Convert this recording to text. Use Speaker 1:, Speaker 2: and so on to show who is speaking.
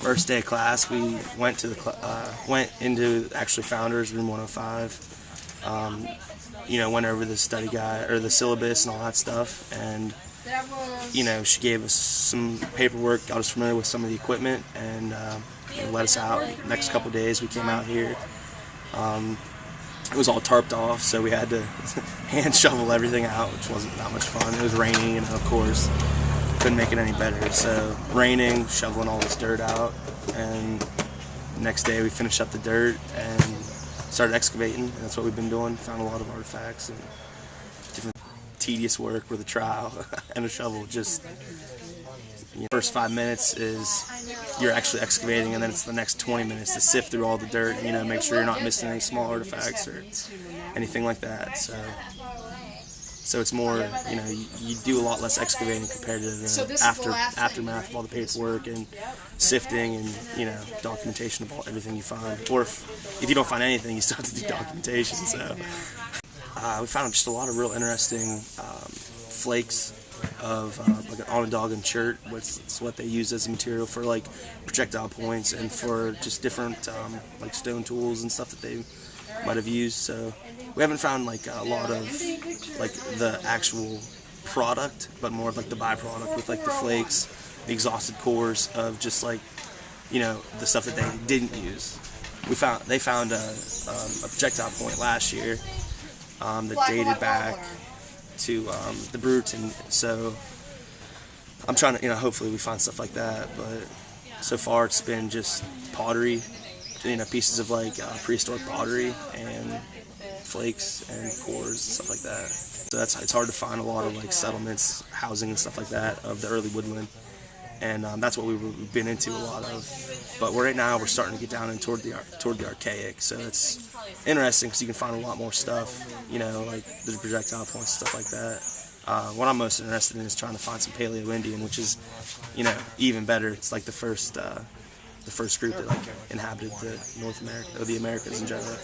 Speaker 1: First day of class, we went to went into actually Founders Room 105. Went over the study guide or the syllabus and all that stuff, and she gave us some paperwork, got us familiar with some of the equipment, and let us out. Next couple of days, we came out here. It was all tarped off, so we had to hand shovel everything out, which wasn't that much fun. It was raining, and of course, couldn't make it any better. So raining, shoveling all this dirt out, and the next day we finished up the dirt and started excavating. And that's what we've been doing. Found a lot of artifacts and different tedious work with a trowel and a shovel. Just first 5 minutes is you're actually excavating, and then it's the next 20 minutes to sift through all the dirt and make sure you're not missing any small artifacts or anything like that. So it's more, you do a lot less excavating compared to the aftermath of all the paperwork and sifting and, documentation of everything you find. Or if you don't find anything, you still have to do documentation. So we found just a lot of real interesting flakes of like an Onondagan chert. It's what they use as a material for like projectile points and for just different like stone tools and stuff that they might have used. So we haven't found like a lot of like the actual product, but more of like the byproduct with like the flakes, the exhausted cores of just like the stuff that they didn't use. They found a projectile point last year that dated back to the Bruton. So I'm trying to hopefully we find stuff like that, but so far it's been just pottery, pieces of like prehistoric pottery and flakes and cores and stuff like that. So it's hard to find a lot of like settlements, housing and stuff like that of the early woodland, and that's what we've been into a lot of. But right now we're starting to get down in toward the archaic, so it's interesting because you can find a lot more stuff, like the projectile points and stuff like that. What I'm most interested in is trying to find some Paleo-Indian, which is, even better. It's like the first group that like inhabited the North America or the Americas in general.